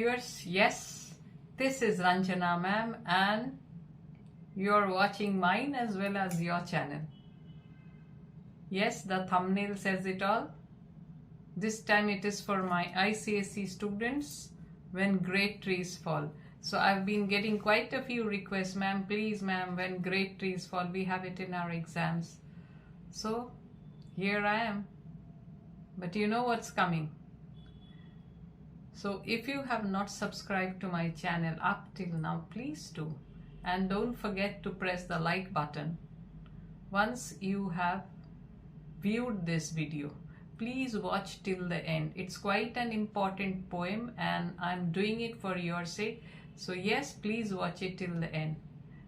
viewers, yes, this is Ranjana ma'am and you're watching mine as well as your channel. Yes, the thumbnail says it all. This time it is for my Icse students, when great trees fall. So I've been getting quite a few requests, ma'am, please ma'am, when great trees fall, we have it in our exams. So here I am. But you know what's coming. So if you have not subscribed to my channel up till now, please do. And don't forget to press the like button. Once you have viewed this video, please watch till the end. It's quite an important poem and I'm doing it for your sake. So yes, please watch it till the end.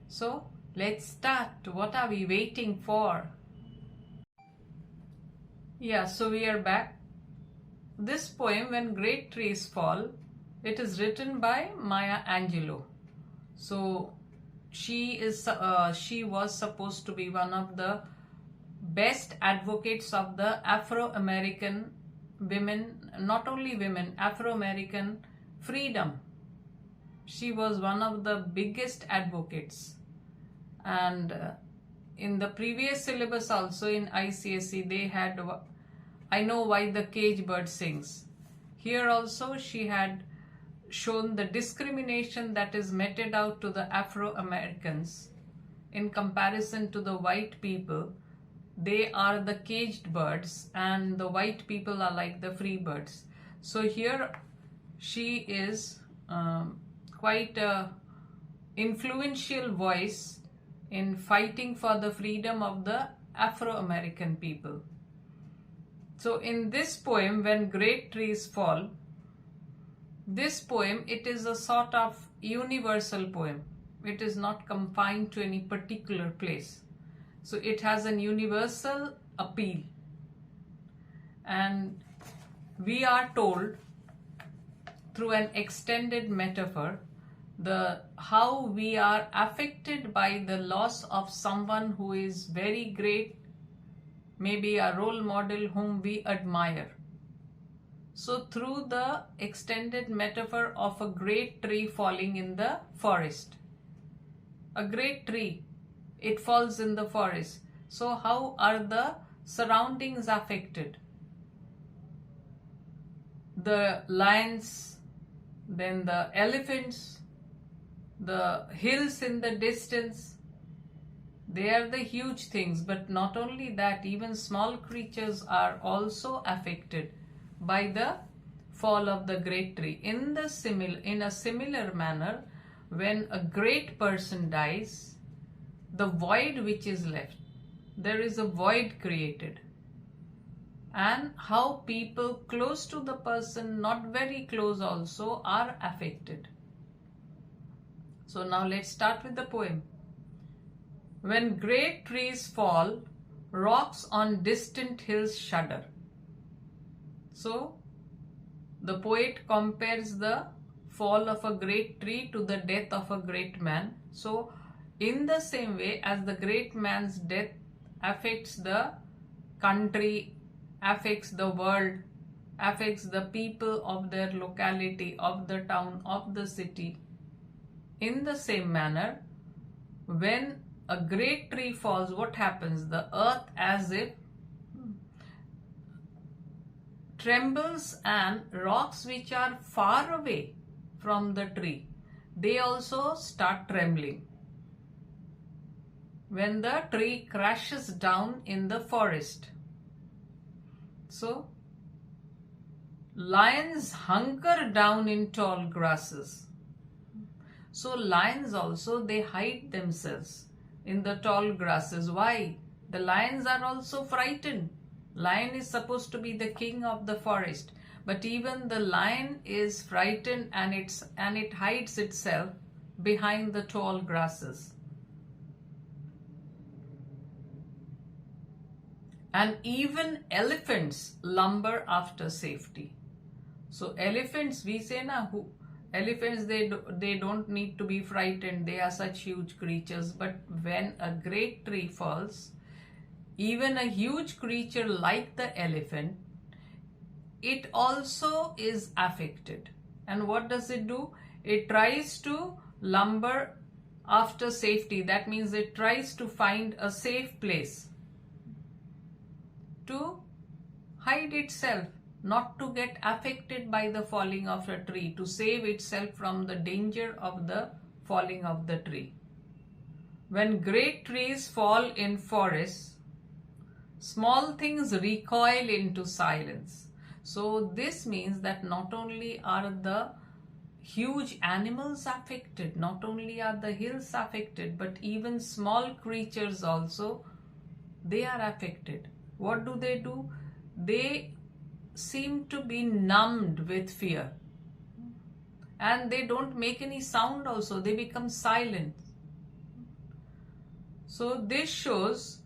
So let's start. What are we waiting for? Yeah, so we are back. This poem, When Great Trees Fall, it is written by Maya Angelou. So she was supposed to be one of the best advocates of the Afro American women, not only women, Afro American freedom. She was one of the biggest advocates. And in the previous syllabus also in ICSE, they had I Know Why the Cage Bird Sings. Here also she had shown the discrimination that is meted out to the Afro Americans in comparison to the white people. They are the caged birds and the white people are like the free birds. So here she is quite a influential voice in fighting for the freedom of the Afro American people. So in this poem, When Great Trees Fall, this poem, it is a sort of universal poem. It is not confined to any particular place. So it has an universal appeal. And we are told through an extended metaphor how we are affected by the loss of someone who is very great, maybe a role model whom we admire. So through the extended metaphor of a great tree falling in the forest. A great tree, it falls in the forest. So how are the surroundings affected? The lions, then the elephants, the hills in the distance, they are the huge things. But not only that, even small creatures are also affected by the fall of the great tree. In a similar manner, when a great person dies, the void which is left, there is a void created. And how people close to the person, not very close also, are affected. So now let's start with the poem. When great trees fall, rocks on distant hills shudder. So the poet compares the fall of a great tree to the death of a great man. So in the same way as the great man's death affects the country, affects the world, affects the people of their locality, of the town, of the city, in the same manner, when a great tree falls, what happens? The earth as if trembles, and rocks which are far away from the tree, they also start trembling. When the tree crashes down in the forest. So, lions hunker down in tall grasses. So lions also, they hide themselves in the tall grasses. Why? The lions are also frightened. Lion is supposed to be the king of the forest, but even the lion is frightened and it hides itself behind the tall grasses. And even elephants lumber after safety. So elephants, we say na, elephants, they don't need to be frightened. They are such huge creatures. But when a great tree falls, even a huge creature like the elephant, it also is affected. And what does it do? It tries to lumber after safety. That means it tries to find a safe place to hide itself, not to get affected by the falling of a tree, to save itself from the danger of the falling of the tree. When great trees fall in forests, small things recoil into silence. So this means that not only are the huge animals affected, not only are the hills affected, but even small creatures also, they are affected. What do? They seem to be numbed with fear, and they don't make any sound also, they become silent. So this shows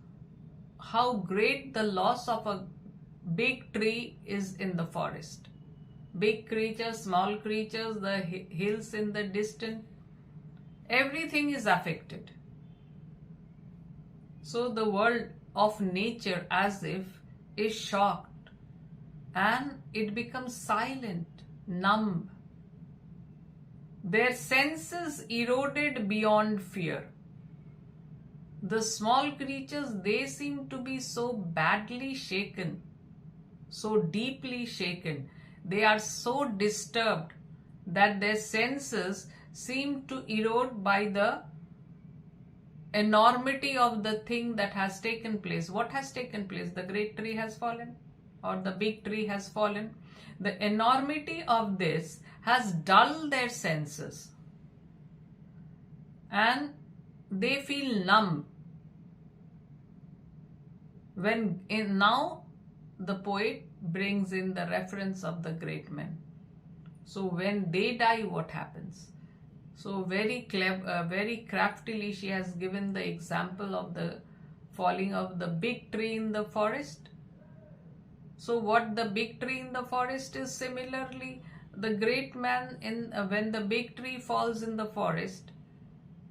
how great the loss of a big tree is in the forest. Big creatures, small creatures, the hills in the distance, everything is affected. So the world of nature as if is shocked, and it becomes silent, numb. Their senses eroded beyond fear. The small creatures, they seem to be so badly shaken, so deeply shaken. They are so disturbed that their senses seem to erode by the enormity of the thing that has taken place. What has taken place? The great tree has fallen, or the big tree has fallen. The enormity of this has dulled their senses, and they feel numb. Now the poet brings in the reference of the great men. So when they die, what happens? So very clever, very craftily she has given the example of the falling of the big tree in the forest. So what the big tree in the forest is, similarly the great man when the big tree falls in the forest,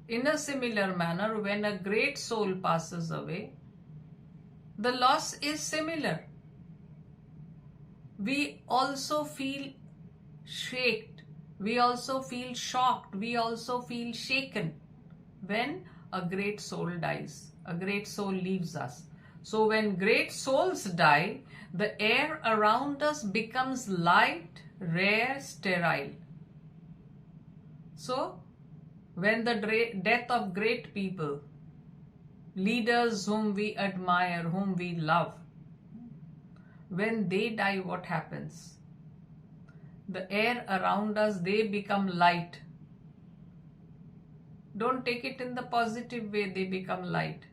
in a similar manner when a great soul passes away, the loss is similar. We also feel shaken, we also feel shocked, we also feel shaken when a great soul dies, a great soul leaves us. So when great souls die, the air around us becomes light, rare, sterile. So when the death of great people, leaders whom we admire, whom we love, when they die, what happens? The air around us, they become light. Don't take it in the positive way, they become light.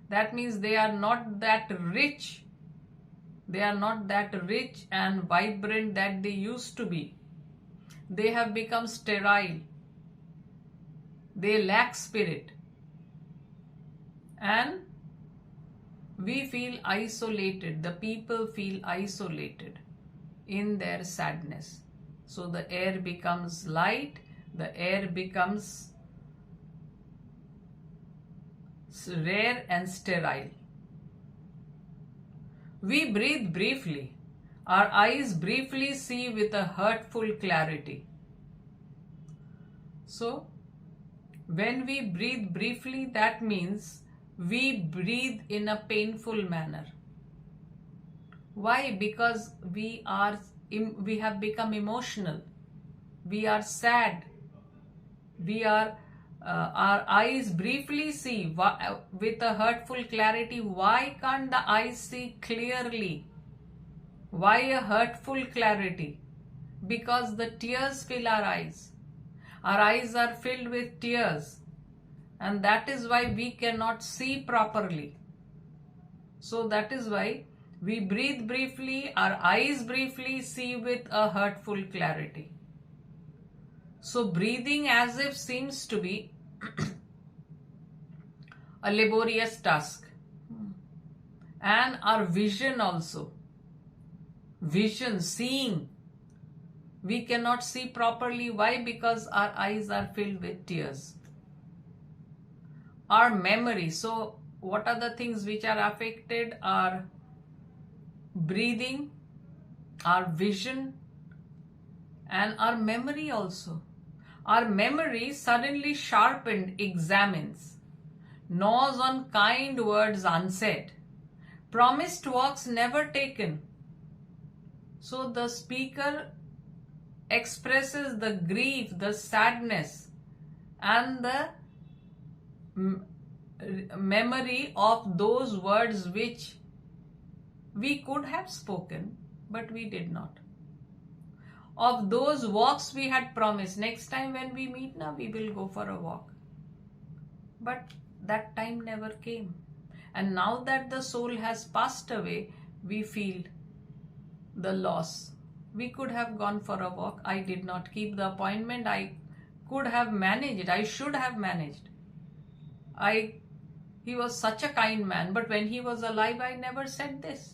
That means they are not that rich. They are not that rich and vibrant that they used to be. They have become sterile. They lack spirit. And we feel isolated. The people feel isolated in their sadness. So the air becomes light, the air becomes rare and sterile. We breathe briefly. Our eyes briefly see with a hurtful clarity. So when we breathe briefly, that means we breathe in a painful manner. Why? Because we have become emotional. We are sad. We are our eyes briefly see with a hurtful clarity. Why can't the eyes see clearly? Why a hurtful clarity? Because the tears fill our eyes. Our eyes are filled with tears, and that is why we cannot see properly. So that is why we breathe briefly, our eyes briefly see with a hurtful clarity. So breathing as if seems to be a laborious task. And our vision also. Vision, seeing. We cannot see properly. Why? Because our eyes are filled with tears. Our memory. So what are the things which are affected? Our breathing, our vision, and our memory also. Our memory suddenly sharpened examines, gnaws on kind words unsaid, promised walks never taken. So the speaker expresses the grief, the sadness, and the memory of those words which we could have spoken, but we did not. Of those walks we had promised. Next time when we meet now, we will go for a walk. But that time never came. And now that the soul has passed away, we feel the loss. We could have gone for a walk. I did not keep the appointment. I could have managed. I should have managed. He was such a kind man, but when he was alive, I never said this.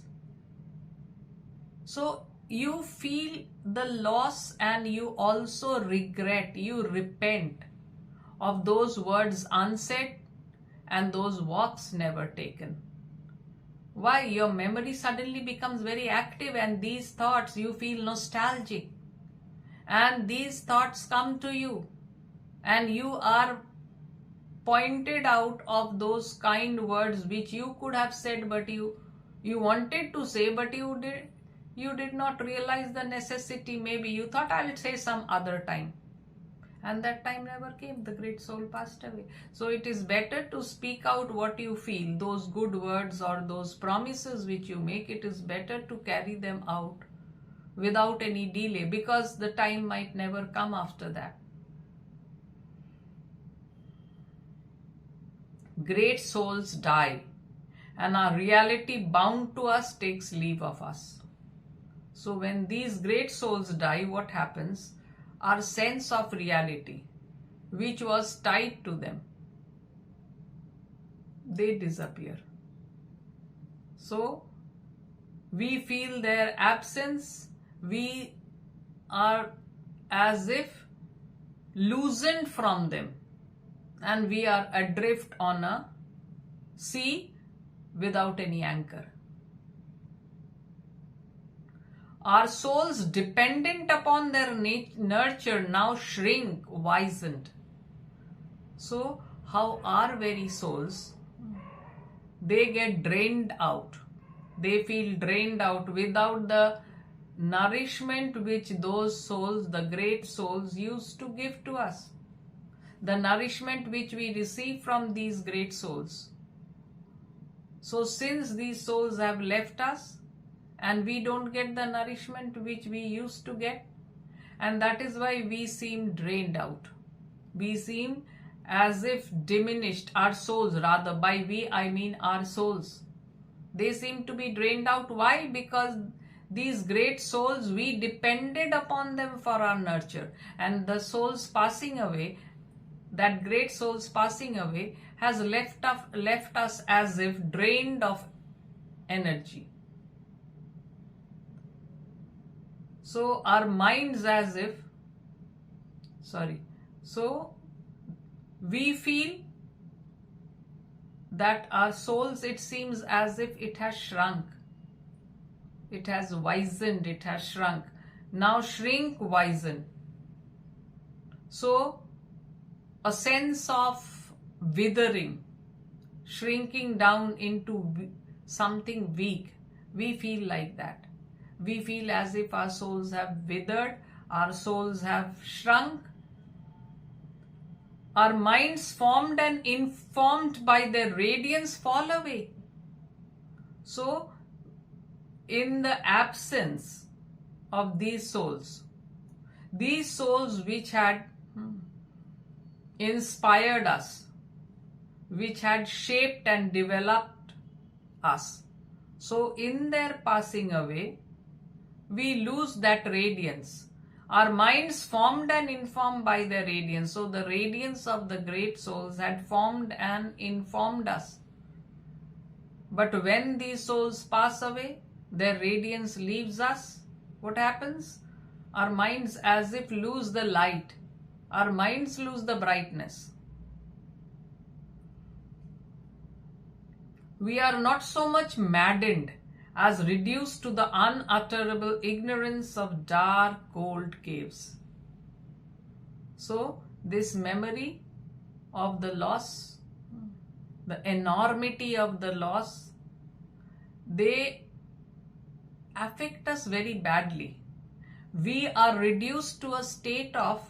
So you feel the loss and you also regret, you repent of those words unsaid and those walks never taken. Why? Your memory suddenly becomes very active, and these thoughts, you feel nostalgic, and these thoughts come to you, and you are pointed out of those kind words which you could have said, but you wanted to say, but you did not realize the necessity. Maybe you thought, I'll say some other time, and that time never came. The great soul passed away. So it is better to speak out what you feel, those good words or those promises which you make. It is better to carry them out without any delay, because the time might never come after that. Great souls die, and our reality bound to us takes leave of us. So when these great souls die, what happens? Our sense of reality, which was tied to them, they disappear. So we feel their absence. We are as if loosened from them, and we are adrift on a sea without any anchor. Our souls, dependent upon their nurture, now shrink, wizened. So how our very souls, they get drained out. They feel drained out without the nourishment which those souls, the great souls, used to give to us. The nourishment which we receive from these great souls. So since these souls have left us, and we don't get the nourishment which we used to get, and that is why we seem drained out. We seem as if diminished, our souls, rather, by we I mean our souls. They seem to be drained out. Why? Because these great souls, we depended upon them for our nurture, and the souls passing away, that great souls passing away, has left us as if drained of energy. So our minds as if, so we feel that our souls, it seems as if it has shrunk. It has wizened, it has shrunk. Now shrink, wisen. So a sense of withering, shrinking down into something weak. We feel like that. We feel as if our souls have withered, our souls have shrunk. Our minds, formed and informed by their radiance, fall away. So, in the absence of these souls which had inspired us, which had shaped and developed us, so in their passing away, we lose that radiance. Our minds, formed and informed by their radiance. So the radiance of the great souls had formed and informed us. But when these souls pass away, their radiance leaves us. What happens? Our minds as if lose the light. Our minds lose the brightness. We are not so much maddened. as reduced to the unutterable ignorance of dark, cold caves. So, this memory of the loss, the enormity of the loss, they affect us very badly. We are reduced to a state of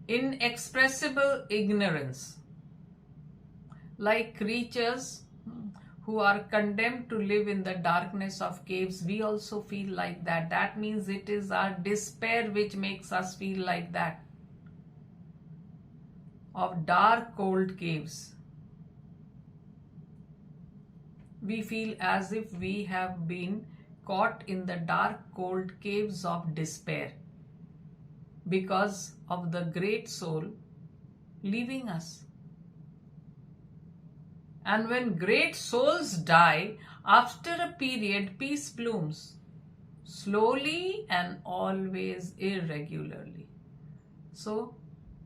inexpressible ignorance, like creatures who are condemned to live in the darkness of caves. We also feel like that. That means it is our despair which makes us feel like that, of dark, cold caves. We feel as if we have been caught in the dark, cold caves of despair because of the great soul leaving us. And when great souls die, after a period, peace blooms, slowly and always irregularly. So,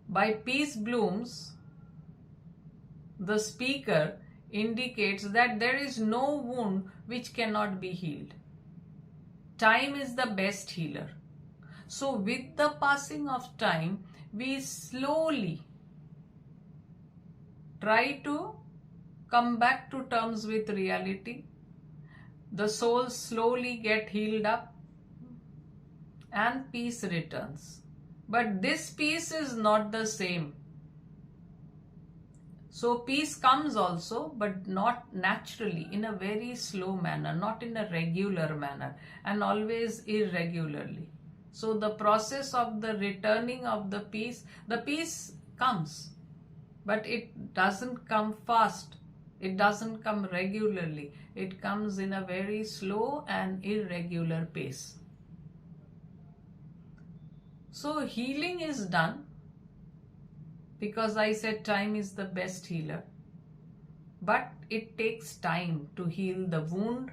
by peace blooms, the speaker indicates that there is no wound which cannot be healed. Time is the best healer. So, with the passing of time, we slowly try to come back to terms with reality. The souls slowly get healed up and peace returns. But this peace is not the same. So peace comes also, but not naturally, in a very slow manner, not in a regular manner, and always irregularly. So the process of the returning of the peace comes, but it doesn't come fast. It doesn't come regularly. It comes in a very slow and irregular pace. So healing is done, because I said time is the best healer. But it takes time to heal the wound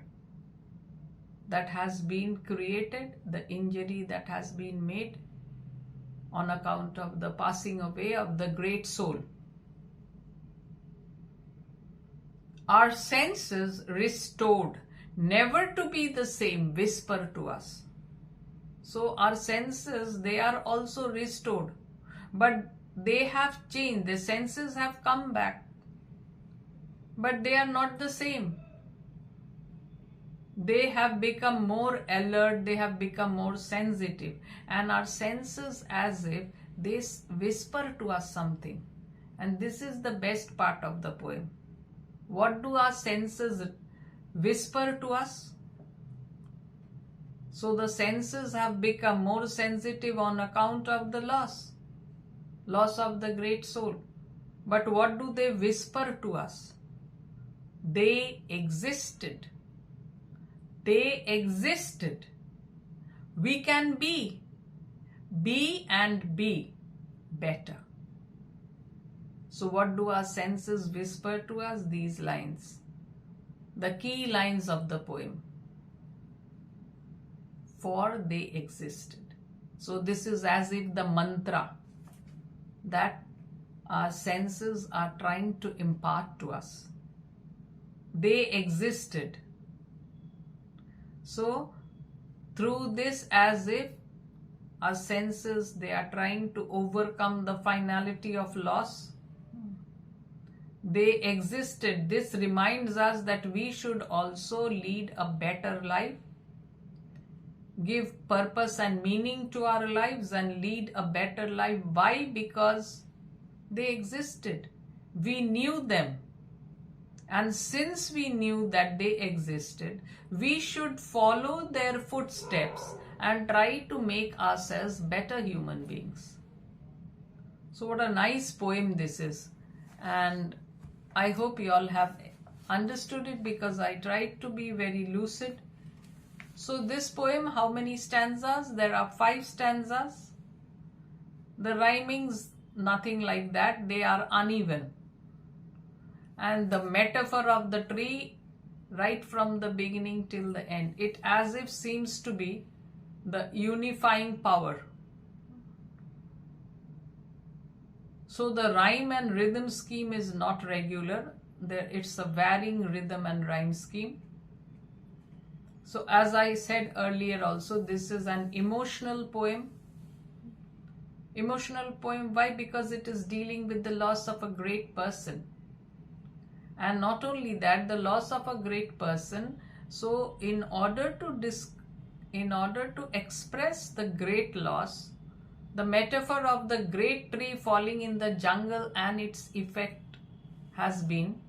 that has been created, the injury that has been made on account of the passing away of the great soul. Our senses restored, never to be the same, whisper to us. So our senses, they are also restored, but they have changed. The senses have come back, but they are not the same. They have become more alert, they have become more sensitive, and our senses, as if they whisper to us something. And this is the best part of the poem. What do our senses whisper to us? So the senses have become more sensitive on account of the loss of the great soul. But what do they whisper to us? They existed. They existed. We can be and be better. So what do our senses whisper to us? These lines, the key lines of the poem. For they existed. So this is as if the mantra that our senses are trying to impart to us. They existed. So through this, as if our senses, they are trying to overcome the finality of loss. They existed. This reminds us that we should also lead a better life, give purpose and meaning to our lives, and lead a better life. Why? Because they existed. We knew them. And since we knew that they existed, we should follow their footsteps and try to make ourselves better human beings. So what a nice poem this is. And I hope you all have understood it, because I tried to be very lucid. So this poem, how many stanzas? There are 5 stanzas. The rhyming's nothing like that. They are uneven. And the metaphor of the tree, right from the beginning till the end, it as if seems to be the unifying power. So the rhyme and rhythm scheme is not regular. It's a varying rhythm and rhyme scheme. So as I said earlier also, this is an emotional poem. Emotional poem, why? Because it is dealing with the loss of a great person. And not only that, the loss of a great person. So in order to express the great loss, the metaphor of the great tree falling in the jungle and its effect has been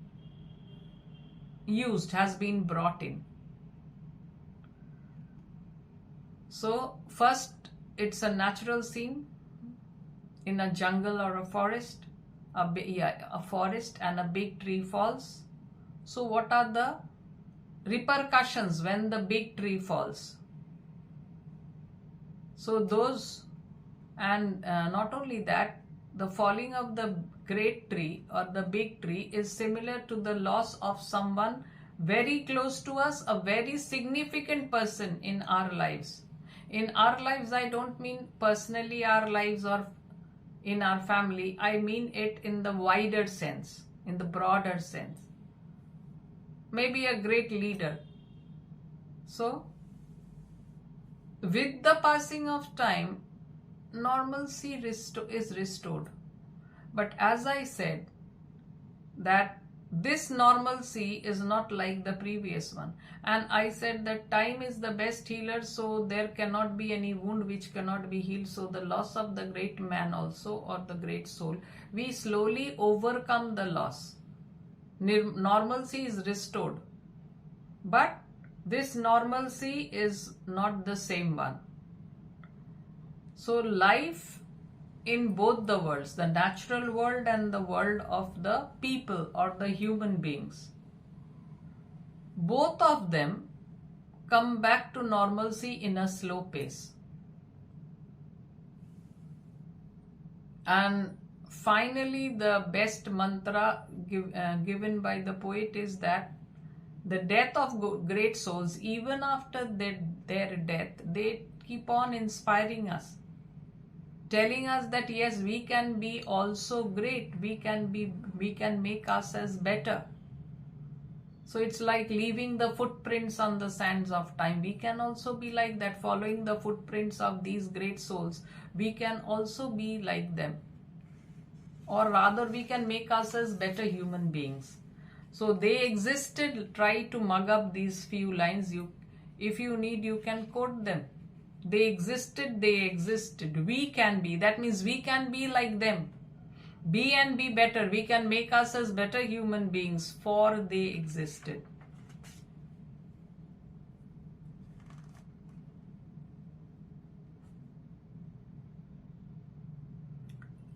used, has been brought in. So first, it's a natural scene in a jungle or a forest. A forest and a big tree falls. So what are the repercussions when the big tree falls? So those, and not only that, the falling of the great tree or the big tree is similar to the loss of someone very close to us, a very significant person in our lives. In our lives, I don't mean personally our lives or in our family, I mean it in the wider sense, in the broader sense. Maybe a great leader. So, with the passing of time, normalcy is restored. But as I said, that this normalcy is not like the previous one. And I said that time is the best healer, so there cannot be any wound which cannot be healed. So the loss of the great man also, or the great soul, we slowly overcome the loss. Normalcy is restored. But this normalcy is not the same one. So life in both the worlds, the natural world and the world of the people or the human beings, both of them come back to normalcy in a slow pace. And finally, the best mantra given by the poet is that the death of great souls, even after their death, they keep on inspiring us, telling us that yes, we can be also great, we can make ourselves better. So it's like leaving the footprints on the sands of time. We can also be like that, following the footprints of these great souls. We can also be like them, or rather we can make ourselves better human beings. So they existed. Try to mug up these few lines. If you need, you can quote them. They existed, they existed. We can be. That means we can be like them. Be and be better. We can make ourselves better human beings, for they existed.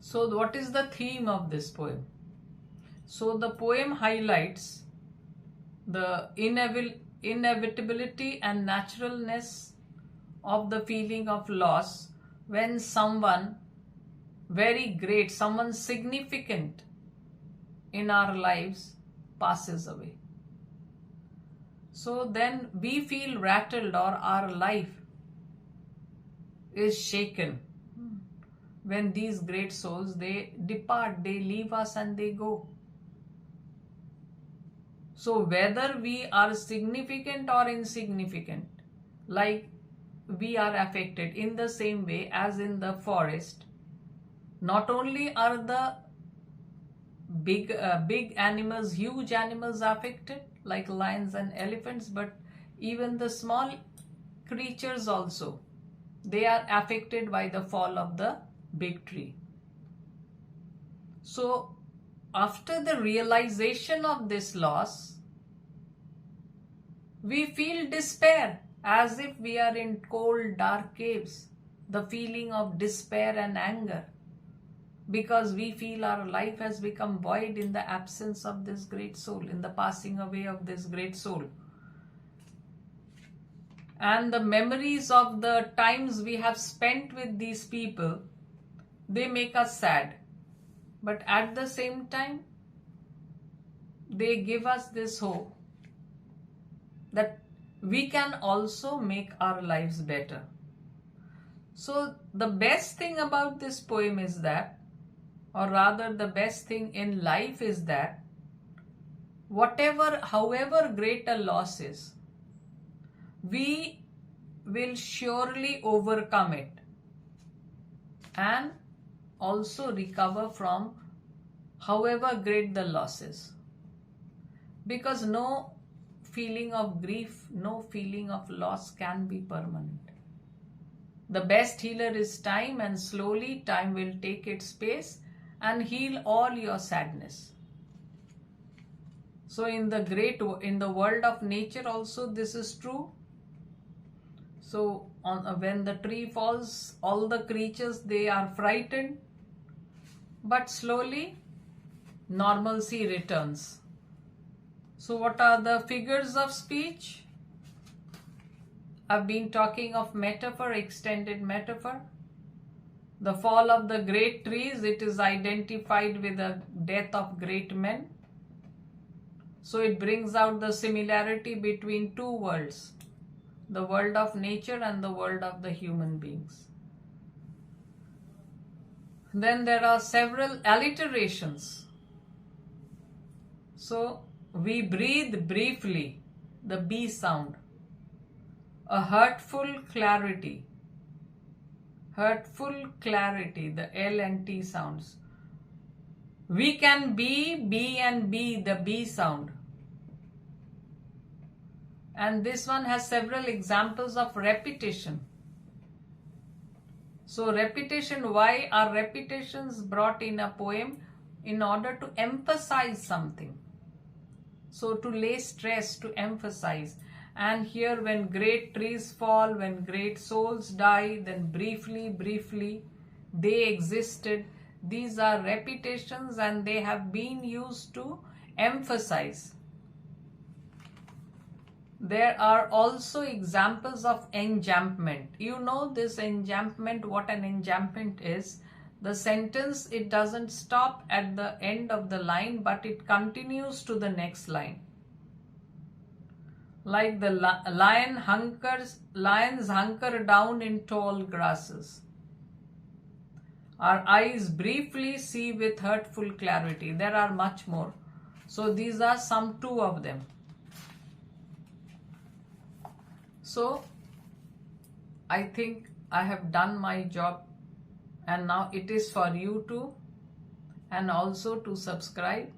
So what is the theme of this poem? So the poem highlights the inevitability and naturalness of the feeling of loss when someone very great, someone significant in our lives passes away. So then we feel rattled, or our life is shaken when these great souls, they depart, they leave us and they go. So whether we are significant or insignificant, like we are affected in the same way as in the forest. Not only are the big animals, huge animals affected, like lions and elephants, but even the small creatures also, they are affected by the fall of the big tree. So after the realization of this loss, we feel despair, as if we are in cold, dark caves. The feeling of despair and anger, because we feel our life has become void in the absence of this great soul, in the passing away of this great soul. And the memories of the times we have spent with these people, they make us sad. But at the same time, they give us this hope that we can also make our lives better. So the best thing about this poem is that, or rather the best thing in life is that, however great a loss is, we will surely overcome it and also recover from however great the losses. Because no feeling of grief, no feeling of loss can be permanent. The best healer is time, and slowly time will take its place and heal all your sadness. So in the world of nature also this is true. So when the tree falls, all the creatures, they are frightened, but slowly normalcy returns. So what are the figures of speech? I've been talking of metaphor, extended metaphor. The fall of the great trees, it is identified with the death of great men. So it brings out the similarity between two worlds, the world of nature and the world of the human beings. Then there are several alliterations. So we breathe briefly, the B sound. A hurtful clarity, the L and T sounds. We can be, B and B, the B sound. And this one has several examples of repetition. So repetition, why are repetitions brought in a poem? In order to emphasize something. So to lay stress, to emphasize. And here when great trees fall, when great souls die, then briefly, they existed. These are repetitions and they have been used to emphasize. There are also examples of enjambment. You know this enjambment, what an enjambment is. The sentence, it doesn't stop at the end of the line, but it continues to the next line. Like the lions hunker down in tall grasses. Our eyes briefly see with hurtful clarity. There are much more. So these are some two of them. So I think I have done my job, and now it is for you to, and also to subscribe.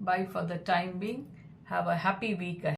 Bye for the time being. Have a happy week ahead.